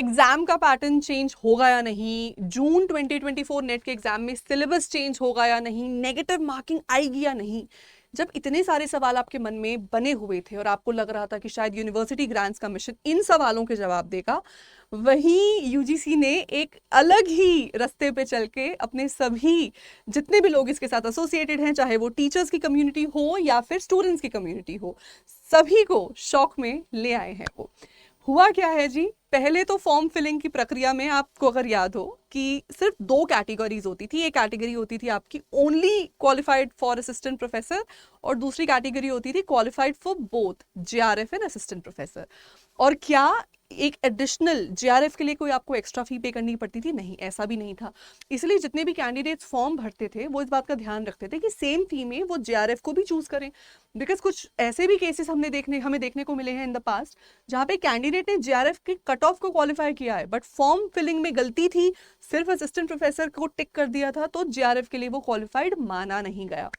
Exam का pattern change होगा या नहीं, जून 2024 नेट के एग्जाम में सिलेबस चेंज होगा या नहीं, नेगेटिव मार्किंग आएगी या नहीं, जब इतने सारे सवाल आपके मन में बने हुए थे और आपको लग रहा था कि शायद यूनिवर्सिटी ग्रांट्स कमीशन इन सवालों के जवाब देगा, वहीं यूजीसी ने एक अलग ही रास्ते पे चल के अपने सभी जितने भी लोग इसके साथ एसोसिएटेड हैं, चाहे वो टीचर्स की कम्युनिटी हो या फिर स्टूडेंट्स की कम्युनिटी हो, सभी को शॉक में ले आए हैं। वो हुआ क्या है जी, पहले तो फॉर्म फिलिंग की प्रक्रिया में आपको अगर याद हो कि सिर्फ 2 कैटेगरीज होती थी। एक कैटेगरी होती थी आपकी only qualified for assistant professor और दूसरी कैटेगरी होती थी qualified for both JRF and assistant professor. और क्या एक एडिशनल जेआरएफ के लिए कोई आपको एक्स्ट्रा फी पे करनी पड़ती थी? नहीं, ऐसा भी नहीं था। इसलिए जितने भी कैंडिडेट्स फॉर्म भरते थे वो इस बात का ध्यान रखते थे कि सेम फी में वो जेआरएफ को भी चूज करें, बिकॉज कुछ ऐसे भी केसेस हमें देखने को मिले हैं इन द पास्ट जहाँ पे कैंडिडेट ने जेआरएफ के कट ऑफ को क्वालिफाई किया है, बट फॉर्म फिलिंग में गलती थी, सिर्फ असिस्टेंट प्रोफेसर को टिक कर दिया था, तो जेआरएफ के लिए वो क्वालिफाइड माना नहीं गया।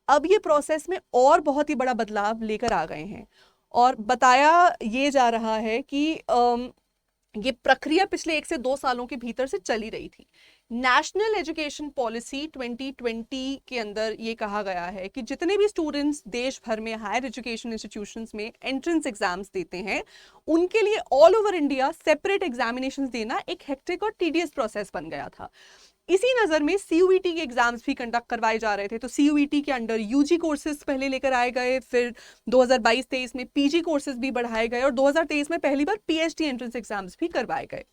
अब ये प्रोसेस में और बहुत ही बड़ा बदलाव लेकर आ गए हैं और बताया ये जा रहा है कि ये प्रक्रिया पिछले 1 से 2 सालों के भीतर से चली रही थी। नेशनल एजुकेशन पॉलिसी 2020 के अंदर ये कहा गया है कि जितने भी स्टूडेंट्स देश भर में हायर एजुकेशन इंस्टीट्यूशंस में एंट्रेंस एग्जाम्स देते हैं, उनके लिए all over India separate examinations देना एक हेक्टिक और टीडियस प्रोसेस बन गया था। इसी नज़र में सीयूईटी के एग्जाम्स भी कंडक्ट करवाए जा रहे थे। तो सीयूईटी के अंडर यूजी कोर्सेज पहले लेकर आए गए, फिर 2022-23 में पीजी कोर्सेज भी बढ़ाए गए और 2023 में पहली बार पीएचडी एंट्रेंस एग्जाम्स भी करवाए गए।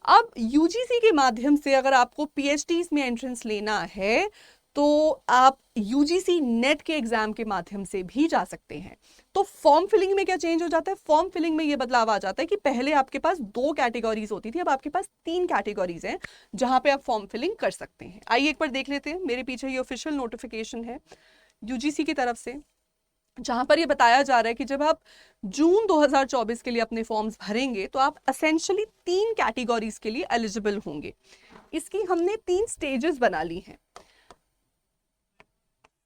अब यूजीसी के माध्यम से अगर आपको पीएचडी में एंट्रेंस लेना है तो आप यूजीसी नेट के एग्जाम के माध्यम से भी जा सकते हैं। तो फॉर्म फिलिंग में क्या चेंज हो जाता है? फॉर्म फिलिंग में ये बदलाव आ जाता है कि पहले आपके पास 2 कैटेगरीज होती थी, अब आपके पास 3 कैटेगरीज हैं जहां पे आप फॉर्म फिलिंग कर सकते हैं। आइए एक बार देख लेते हैं। मेरे पीछे ये ऑफिशियल नोटिफिकेशन है यूजीसी की तरफ से, जहां पर ये बताया जा रहा है कि जब आप जून 2024 के लिए अपने फॉर्म्स भरेंगे तो आप एसेंशियली 3 कैटेगरीज के लिए एलिजिबल होंगे। इसकी हमने 3 स्टेजेस बना ली हैं।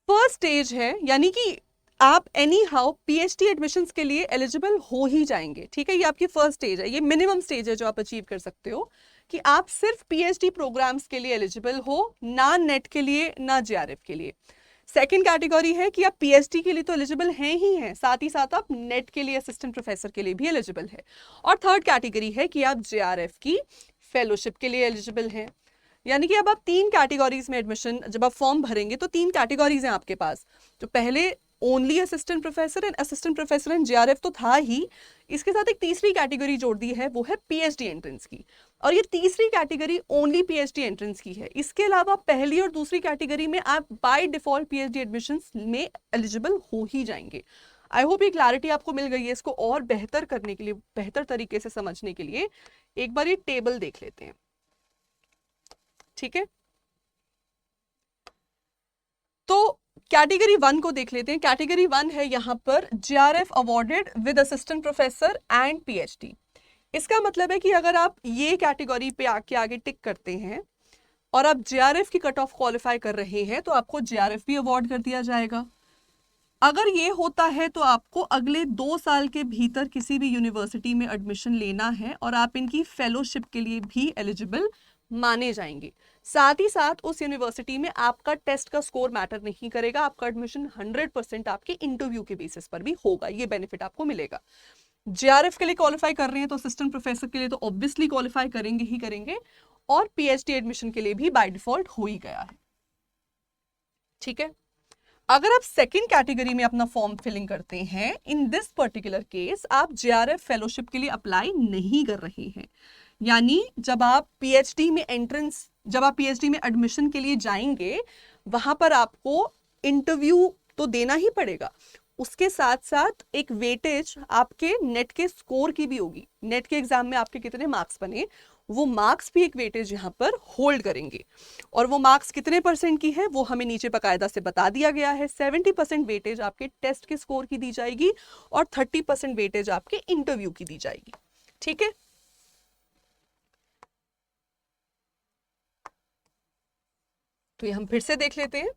फर्स्ट स्टेज है, यानी कि आप एनी हाउ पीएचडी एडमिशंस के लिए एलिजिबल हो ही जाएंगे, ठीक है। ये आपकी फर्स्ट स्टेज है, ये मिनिमम स्टेज है जो आप अचीव कर सकते हो कि आप सिर्फ पीएचडी प्रोग्राम्स के लिए एलिजिबल हो, ना नेट के लिए ना जेआरएफ के लिए। सेकंड कैटेगरी है कि आप पीएचडी के लिए तो एलिजिबल हैं ही हैं, साथ ही साथ आप नेट के लिए असिस्टेंट प्रोफेसर के लिए भी एलिजिबल है। और थर्ड कैटेगरी है कि आप जेआरएफ की फेलोशिप के लिए एलिजिबल हैं। यानी कि अब आप 3 कैटेगरीज में एडमिशन, जब आप फॉर्म भरेंगे तो 3 कैटेगरीज हैं आपके पास। जो पहले only assistant professor and JRF तो था ही, इसके साथ एक तीसरी कैटेगरी जोड़ दी है, वो है पीएचडी एंट्रेंस की। और ये तीसरी कैटेगरी ओनली पीएचडी एंट्रेंस की है। इसके अलावा पहली और दूसरी कैटेगरी में आप बाय डिफॉल्ट पीएचडी एडमिशंस में एलिजिबल हो ही जाएंगे। आई होप ये क्लैरिटी आपको मिल गई है। इसको और बेहतर करने के लिए, बेहतर तरीके से समझने के लिए एक बार ये टेबल देख लेते हैं, ठीक है। तो कैटेगरी 1 को देख लेते हैं। कैटेगरी 1 है यहाँ पर JRF awarded with assistant professor and PhD. इसका मतलब है कि अगर आप ये कैटेगरी पे आगे टिक करते हैं और आप जेआरएफ की कट ऑफ क्वालिफाई कर रहे हैं तो आपको जेआरएफ भी अवॉर्ड कर दिया जाएगा। अगर ये होता है तो आपको अगले 2 साल के भीतर किसी भी यूनिवर्सिटी में एडमिशन लेना है और आप इनकी फेलोशिप के लिए भी एलिजिबल माने जाएंगे। साथ ही साथ उस यूनिवर्सिटी में आपका टेस्ट का स्कोर मैटर नहीं करेगा, आपका एडमिशन 100% आपके इंटरव्यू के बेसिस पर भी होगा। ये बेनिफिट आपको मिलेगा। जेआरएफ के लिए क्वालिफाई कर रहे हैं तो असिस्टेंट प्रोफेसर के लिए तो ऑब्वियसली क्वालिफाई करेंगे ही करेंगे, और पीएचडी एडमिशन के लिए भी बाय डिफॉल्ट हो ही गया है, ठीक है। अगर आप सेकंड कैटेगरी में अपना फॉर्म फिलिंग करते हैं, इन दिस पर्टिकुलर केस आप जेआरएफ फेलोशिप के लिए अप्लाई नहीं कर रहे हैं। यानी जब आप पीएचडी में एडमिशन के लिए जाएंगे, वहां पर आपको इंटरव्यू तो देना ही पड़ेगा, उसके साथ साथ एक वेटेज आपके नेट के स्कोर की भी होगी। नेट के एग्जाम में आपके कितने मार्क्स बने, वो मार्क्स भी एक वेटेज यहाँ पर होल्ड करेंगे। और वो मार्क्स कितने % की है वो हमें नीचे बाकायदा से बता दिया गया है। 70% वेटेज आपके टेस्ट के स्कोर की दी जाएगी और 30% वेटेज आपके इंटरव्यू की दी जाएगी, ठीक है। तो ये हम फिर से देख लेते हैं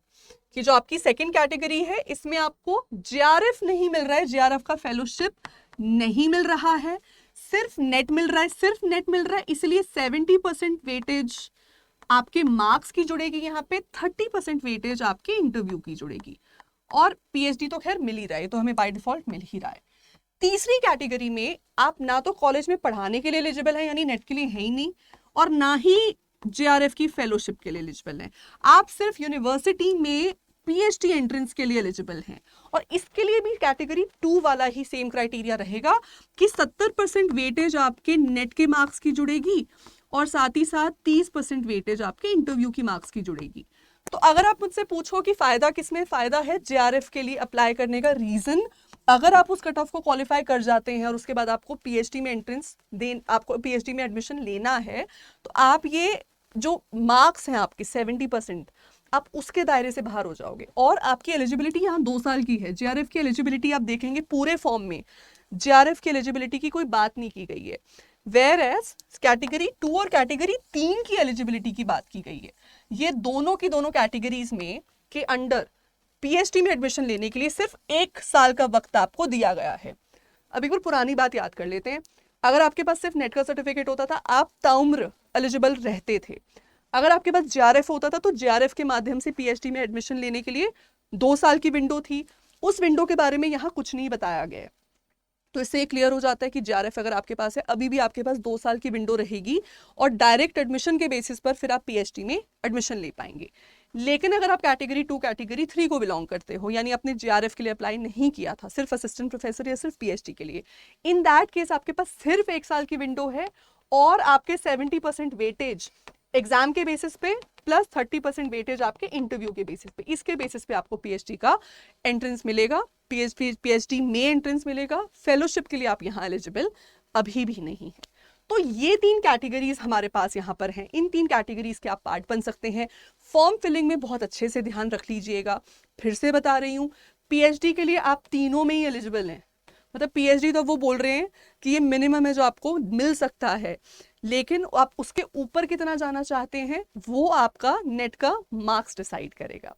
कि जो आपकी सेकंड कैटेगरी है इसमें आपको जेआरएफ नहीं मिल रहा है, जेआरएफ का फेलोशिप नहीं मिल रहा है, सिर्फ नेट मिल रहा है, सिर्फ नेट मिल रहा है, इसलिए 70% वेटेज आपके मार्क्स की जुड़ेगी, यहाँ पे 30% वेटेज आपके इंटरव्यू की जुड़ेगी। और पीएचडी तो खैर मिल ही रहा है, तो हमें बाय डिफॉल्ट मिल ही रहा है। तीसरी कैटेगरी में आप ना तो कॉलेज में पढ़ाने के लिए एलिजिबल है, यानी नेट के लिए है ही नहीं, और ना ही जेआरएफ की फेलोशिप के लिए एलिजिबल है। आप सिर्फ यूनिवर्सिटी में पीएचडी एंट्रेंस के लिए एलिजिबल हैं, और इसके लिए भी कैटेगरी 2 वाला ही सेम क्राइटेरिया रहेगा कि 70% वेटेज आपके नेट के मार्क्स की जुड़ेगी और साथ ही साथ 30% वेटेज आपके इंटरव्यू की मार्क्स की जुड़ेगी। तो अगर आप मुझसे पूछो कि फायदा किसमें, फायदा है जेआरएफ के लिए अप्लाई करने का। रीजन, अगर आप उस कट ऑफ को क्वालिफाई कर जाते हैं और उसके बाद आपको पीएचडी में एंट्रेंस आपको पीएचडी में एडमिशन लेना है, तो आप ये जो मार्क्स हैं आपके 70%, आप उसके दायरे से बाहर हो जाओगे। और आपकी एलिजिबिलिटी यहाँ 2 साल की है। जेआरएफ की एलिजिबिलिटी आप देखेंगे पूरे फॉर्म में जेआरएफ की एलिजिबिलिटी की कोई बात नहीं की गई है, वेयर एज कैटेगरी 2 और कैटेगरी 3 की एलिजिबिलिटी की बात की गई है। ये दोनों की दोनों कैटेगरीज में के अंडर पीएचडी में एडमिशन लेने के लिए सिर्फ 1 साल का वक्त आपको दिया गया है। अब एक बार पुरानी बात याद कर लेते हैं। अगर आपके पास सिर्फ नेट का सर्टिफिकेट होता था, आप ताउम्र एलिजिबल रहते थे। अगर आपके पास जेआरएफ होता था, तो जेआरएफ के माध्यम से पीएचडी में एडमिशन लेने के लिए 2 साल की विंडो थी। उस विंडो के बारे में यहाँ कुछ नहीं बताया गया है। तो इससे ये क्लियर हो जाता है कि जेआरएफ अगर आपके पास है, अभी भी आपके पास 2 साल की विंडो रहेगी और डायरेक्ट एडमिशन के बेसिस पर फिर आप पीएचडी में एडमिशन ले पाएंगे। लेकिन अगर आप कैटेगरी 2 कैटेगरी 3 को बिलोंग करते हो, यानी आपने जेआरएफ के लिए अप्लाई नहीं किया था, सिर्फ असिस्टेंट प्रोफेसर या सिर्फ पीएचडी के लिए, इन दैट केस आपके पास सिर्फ 1 साल की विंडो है और आपके 70% वेटेज एग्जाम के बेसिस पे प्लस 30% वेटेज आपके इंटरव्यू के बेसिस पे, इसके बेसिस पे आपको पीएचडी का एंट्रेंस मिलेगा, पीएचडी में एंट्रेंस मिलेगा। फेलोशिप के लिए आप यहाँ एलिजिबल अभी भी नहीं है। तो ये 3 कैटेगरीज हमारे पास यहाँ पर हैं। इन 3 कैटेगरीज के आप पार्ट बन सकते हैं। फॉर्म फिलिंग में बहुत अच्छे से ध्यान रख लीजिएगा। फिर से बता रही हूँ, पीएचडी के लिए आप तीनों में ही एलिजिबल हैं। मतलब पीएचडी तो वो बोल रहे हैं कि ये मिनिमम है जो आपको मिल सकता है, लेकिन आप उसके ऊपर कितना जाना चाहते हैं वो आपका नेट का मार्क्स डिसाइड करेगा।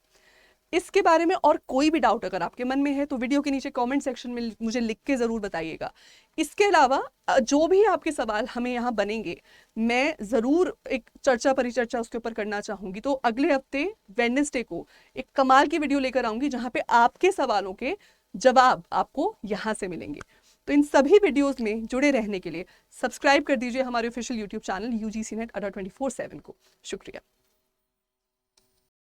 इसके बारे में और कोई भी डाउट अगर आपके मन में है तो वीडियो के नीचे कमेंट सेक्शन में मुझे लिख के ज़रूर बताइएगा। इसके अलावा जो भी आपके सवाल हमें यहाँ बनेंगे, मैं ज़रूर एक चर्चा परिचर्चा उसके ऊपर करना चाहूँगी। तो अगले हफ्ते वेडनेसडे को एक कमाल की वीडियो लेकर आऊँगी जहाँ पे आपके सवालों के जवाब आपको यहाँ से मिलेंगे। तो इन सभी वीडियोस में जुड़े रहने के लिए सब्सक्राइब कर दीजिए हमारे official YouTube channel UGC NET Adda 24/7 को। शुक्रिया।